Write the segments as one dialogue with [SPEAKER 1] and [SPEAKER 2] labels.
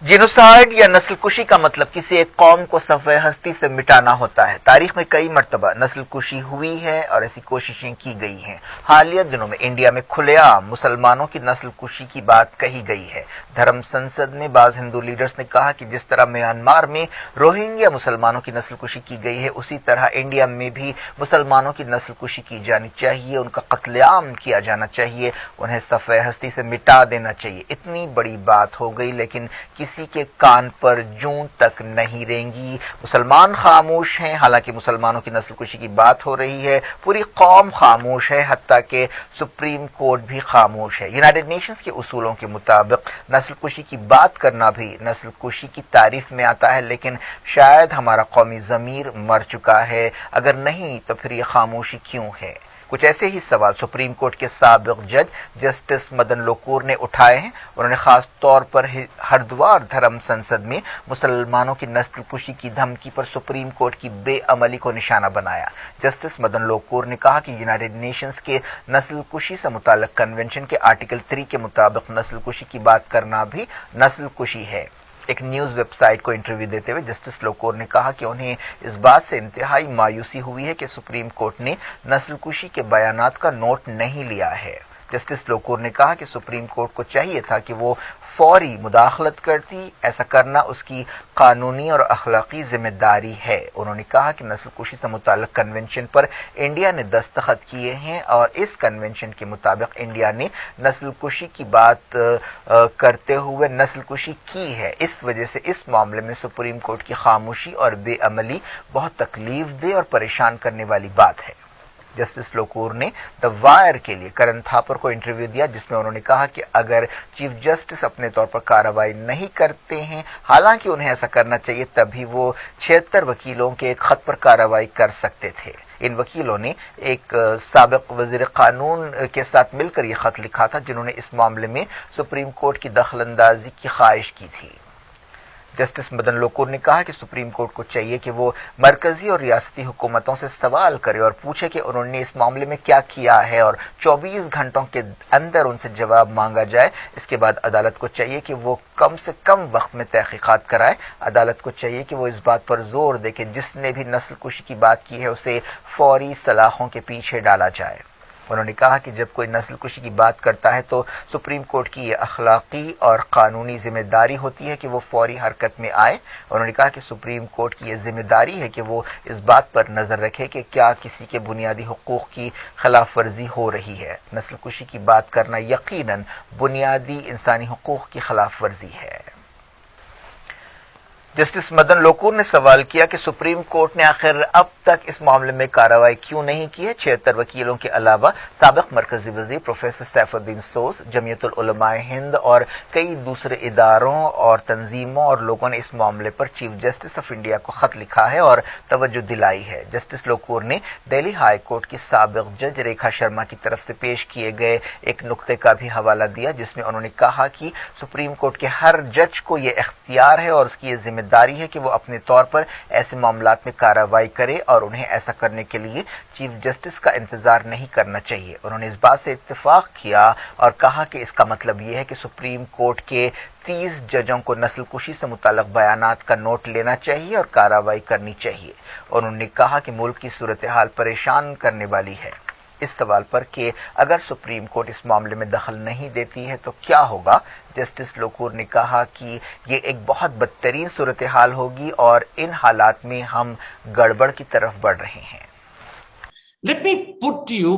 [SPEAKER 1] Genocide या नस्ल कुशी का मतलब किसी एक कौम को सफ़े हस्ती से मिटाना होता है। तारीख में कई मर्तबा नस्ल कुशी हुई है और ऐसी कोशिशें की गई हैं। हालिया दिनों में इंडिया में खुलेआम मुसलमानों की नस्ल कुशी की बात कही गई है। धर्म संसद में बाज हिंदू लीडर्स ने कहा कि जिस तरह म्यांमार में रोहिंग्या मुसलमानों की नस्ल कुशी की गई है, उसी तरह इंडिया में भी मुसलमानों की नस्ल कुशी की जानी चाहिए, उनका कत्लेआम किया जाना चाहिए, उन्हें सफ़े हस्ती से मिटा देना चाहिए। इतनी बड़ी बात हो गई, लेकिन किसी के कान पर जूं तक नहीं रेंगी। मुसलमान खामोश हैं, हालांकि मुसलमानों की नस्ल कुशी की बात हो रही है। पूरी कौम खामोश है, हत्ता के सुप्रीम कोर्ट भी खामोश है। यूनाइटेड नेशंस के उसूलों के मुताबिक नस्ल कुशी की बात करना भी नस्ल कुशी की तारीफ में आता है, लेकिन शायद हमारा कौमी ज़मीर मर चुका है। अगर नहीं तो फिर ये खामोशी क्यों है? कुछ ऐसे ही सवाल सुप्रीम कोर्ट के साबिक जज जस्टिस मदन लोकूर ने उठाए हैं। उन्होंने खास तौर पर हरिद्वार धर्म संसद में मुसलमानों की नस्ल कुशी की धमकी पर सुप्रीम कोर्ट की बेअमली को निशाना बनाया। जस्टिस मदन लोकूर ने कहा कि यूनाइटेड नेशंस के नस्ल कुशी से मुताल्लिक कन्वेंशन के आर्टिकल 3 के मुताबिक नस्ल कुशी की बात करना भी नस्ल कुशी है। एक न्यूज वेबसाइट को इंटरव्यू देते हुए जस्टिस लोकूर ने कहा कि उन्हें इस बात से इंतहाई मायूसी हुई है कि सुप्रीम कोर्ट ने नस्ल कुशी के बयानात का नोट नहीं लिया है। जस्टिस लोकूर ने कहा कि सुप्रीम कोर्ट को चाहिए था कि वो फौरी मुदाखलत करती। ऐसा करना उसकी कानूनी और अखलाकी जिम्मेदारी है। उन्होंने कहा कि नस्ल कुशी से मुताल्लिक कन्वेंशन पर इंडिया ने दस्तखत किए हैं और इस कन्वेंशन के मुताबिक इंडिया ने नस्ल कुशी की बात करते हुए नस्ल कुशी की है। इस वजह से इस मामले में सुप्रीम कोर्ट की खामोशी और बेअमली बहुत तकलीफ दे और परेशान करने वाली बात है। जस्टिस लोकूर ने द वायर के लिए करण थापर को इंटरव्यू दिया, जिसमें उन्होंने कहा कि अगर चीफ जस्टिस अपने तौर पर कार्रवाई नहीं करते हैं, हालांकि उन्हें ऐसा करना चाहिए, तभी वो 76 वकीलों के एक खत पर कार्रवाई कर सकते थे। इन वकीलों ने एक साबिक वजीर कानून के साथ मिलकर यह खत लिखा था, जिन्होंने इस मामले में सुप्रीम कोर्ट की दखलंदाजी की ख्वाहिश की थी। जस्टिस मदन लोकूर ने कहा कि सुप्रीम कोर्ट को चाहिए कि वो मरकजी और रियासती हुकूमतों से सवाल करे और पूछे कि उन्होंने इस मामले में क्या किया है और 24 घंटों के अंदर उनसे जवाब मांगा जाए। इसके बाद अदालत को चाहिए कि वो कम से कम वक्त में तहकीकात कराए। अदालत को चाहिए कि वो इस बात पर जोर दे कि जिसने भी नस्ल कुशी की बात की है उसे फौरी सलाखों के पीछे डाला जाए। उन्होंने कहा कि जब कोई नस्ल कुशी की बात करता है तो सुप्रीम कोर्ट की ये अखलाकी और कानूनी जिम्मेदारी होती है कि वो फौरी हरकत में आए। उन्होंने कहा कि सुप्रीम कोर्ट की ये जिम्मेदारी है कि वो इस बात पर नजर रखे कि क्या किसी के बुनियादी हुकूक की खिलाफ वर्जी हो रही है। नस्ल कुशी की बात करना यकीनन बुनियादी इंसानी हुकूक की खिलाफ वर्जी है। जस्टिस मदन लोकूर ने सवाल किया कि सुप्रीम कोर्ट ने आखिर अब तक इस मामले में कार्रवाई क्यों नहीं की है। 76 वकीलों के अलावा साबिक मरकजी वजीर प्रोफेसर सैफुद्दीन सोज, जमीयतुल उलमाए हिंद और कई दूसरे इदारों और तंजीमों और लोगों ने इस मामले पर चीफ जस्टिस ऑफ इंडिया को खत लिखा है और तवज्जो दिलाई है। जस्टिस लोकूर ने दिल्ली हाई कोर्ट की साबिक जज रेखा शर्मा की तरफ से पेश किए गए एक नुक्ते का भी हवाला दिया, जिसमें उन्होंने कहा कि सुप्रीम कोर्ट के हर जज को यह इख्तियार है और उसकी यह जिम्मेदारी है कि वो अपने तौर पर ऐसे मामलात में कार्रवाई करे और उन्हें ऐसा करने के लिए चीफ जस्टिस का इंतजार नहीं करना चाहिए। उन्होंने इस बात से इत्तेफाक किया और कहा कि इसका मतलब यह है कि सुप्रीम कोर्ट के 30 जजों को नस्ल कुशी से मुताल्लिक बयानात का नोट लेना चाहिए और कार्रवाई करनी चाहिए। उन्होंने कहा कि मुल्क की सूरत हाल परेशान करने वाली है। इस सवाल पर कि अगर सुप्रीम कोर्ट इस मामले में दखल नहीं देती है तो क्या होगा, जस्टिस लोकूर ने कहा कि ये एक बहुत बदतरीन सूरत हाल होगी और इन हालात में हम गड़बड़ की तरफ बढ़ रहे हैं।
[SPEAKER 2] Let me put to you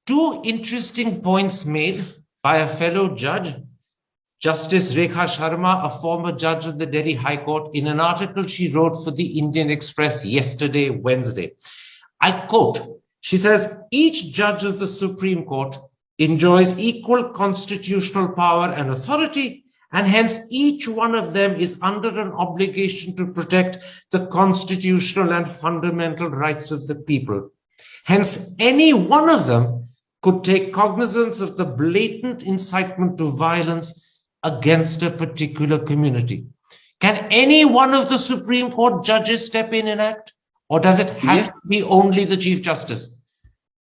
[SPEAKER 2] two interesting points made by a fellow judge, Justice Rekha Sharma, a former judge of the Delhi High Court, in an article she wrote for the Indian Express yesterday, Wednesday. I quote, she says, each judge of the Supreme Court enjoys equal constitutional power and authority, and hence each one of them is under an obligation to protect the constitutional and fundamental rights of the people. Hence, any one of them could take cognizance of the blatant incitement to violence against a particular community. Can any one of the Supreme Court judges step in and act? Or does it have to be only the Chief Justice?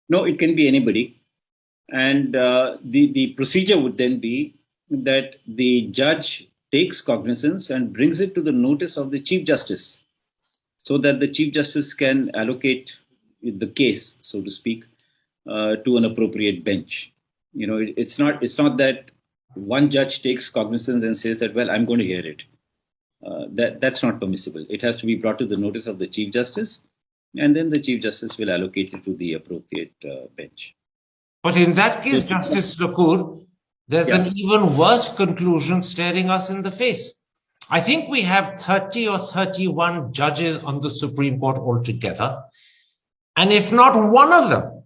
[SPEAKER 3] No, it can be anybody. And the procedure would then be that the judge takes cognizance and brings it to the notice of the Chief Justice, so that the Chief Justice can allocate the case, so to speak, to an appropriate bench. It's not that one judge takes cognizance and says that, well, I'm going to hear it. That's not permissible. It has to be brought to the notice of the Chief Justice, and then the Chief Justice will allocate it to the appropriate bench.
[SPEAKER 2] But in that case, Justice Lakur, there's an even worse conclusion staring us in the face. I think we have 30 or 31 judges on the Supreme Court altogether. And if not one of them,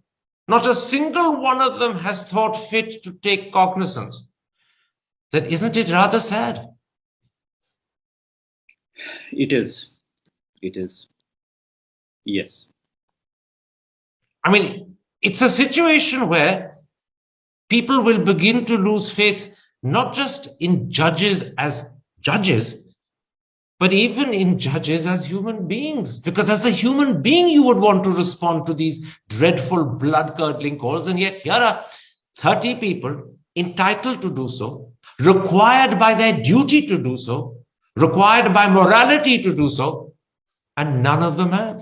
[SPEAKER 2] not a single one of them has thought fit to take cognizance, then isn't it rather sad?
[SPEAKER 3] It is. Yes.
[SPEAKER 2] I mean, it's a situation where people will begin to lose faith, not just in judges as judges, but even in judges as human beings. Because as a human being, you would want to respond to these dreadful, blood-curdling calls. And yet here are 30 people entitled to do so, required by their duty to do so, required by morality to do so, and none of them have.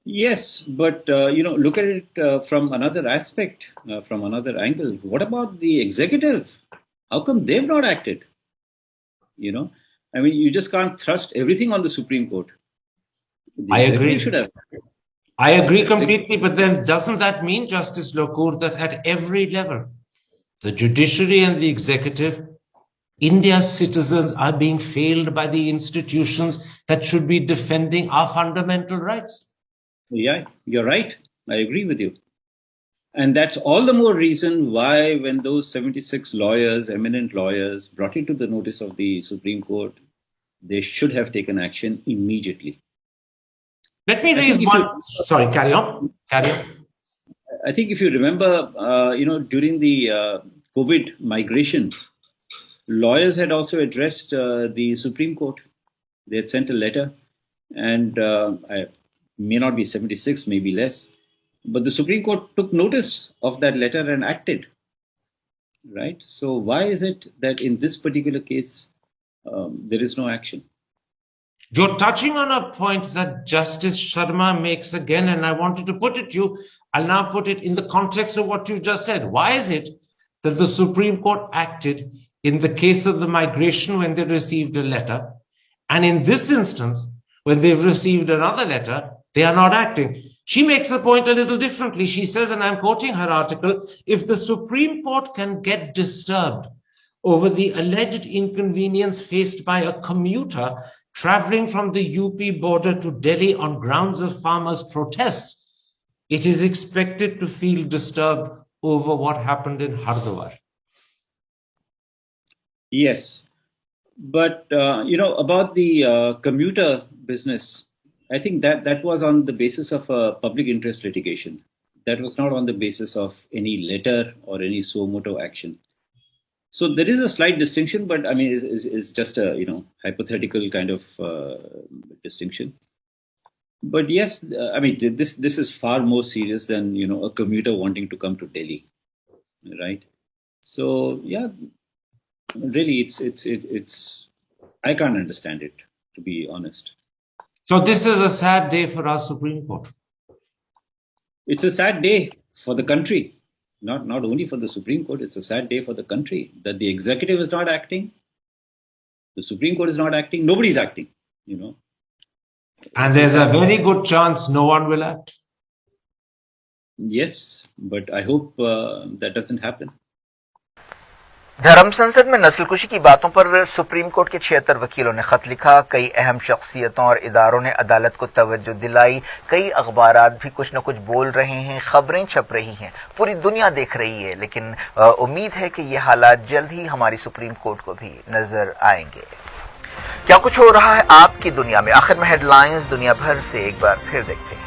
[SPEAKER 3] Yes, but look at it from another aspect, from another angle. What about the executive? How come they've not acted? I mean, you just can't thrust everything on the Supreme Court.
[SPEAKER 2] I agree.
[SPEAKER 3] Should have.
[SPEAKER 2] I agree completely, but then doesn't that mean, Justice Lokur, that at every level, the judiciary and the executive, India's citizens are being failed by the institutions that should be defending our fundamental rights?
[SPEAKER 3] Yeah, you're right. I agree with you. And that's all the more reason why when those 76 lawyers, eminent lawyers, brought it to the notice of the Supreme Court, they should have taken action immediately.
[SPEAKER 2] Let me raise one. Sorry, carry on.
[SPEAKER 3] I think if you remember, during the COVID migration, lawyers had also addressed the Supreme Court. They had sent a letter, and may not be 76, maybe less. But the Supreme Court took notice of that letter and acted. Right? So why is it that in this particular case, there is no action?
[SPEAKER 2] You're touching on a point that Justice Sharma makes again, and I wanted to put it to you. I'll now put it in the context of what you just said. Why is it that the Supreme Court acted in the case of the migration when they received a letter, and in this instance, when they've received another letter, they are not acting? She makes the point a little differently. She says, and I'm quoting her article, if the Supreme Court can get disturbed over the alleged inconvenience faced by a commuter traveling from the UP border to Delhi on grounds of farmers' protests, it is expected to feel disturbed over what happened in Hardwar.
[SPEAKER 3] Yes. But, about the commuter business, I think that was on the basis of a public interest litigation. That was not on the basis of any letter or any suo motu action. So there is a slight distinction, but I mean, is just a hypothetical kind of distinction. But yes, I mean, this is far more serious than a commuter wanting to come to Delhi, right? So yeah, really, it's I can't understand it, to be honest.
[SPEAKER 2] So this is a sad day for our Supreme Court.
[SPEAKER 3] It's a sad day for the country. Not only for the Supreme Court, it's a sad day for the country that the executive is not acting, the Supreme Court is not acting, nobody's acting,
[SPEAKER 2] And there's a very good chance no one will act.
[SPEAKER 3] Yes, but I hope that doesn't happen.
[SPEAKER 1] धर्म संसद में नस्लकुशी की बातों पर supreme court के 76 वकीलों ने खत लिखा। कई अहम शख्सियतों और इदारों ने अदालत को तवज्जो दिलाई। कई अखबारात भी कुछ न कुछ बोल रहे हैं, खबरें छप रही हैं, पूरी दुनिया देख रही है। लेकिन उम्मीद है कि ये हालात जल्द ही हमारी सुप्रीम कोर्ट को भी नजर आएंगे। क्या कुछ हो रहा है आपकी दुनिया में? आखिर में हेडलाइंस दुनिया भर से एक बार फिर देखते हैं।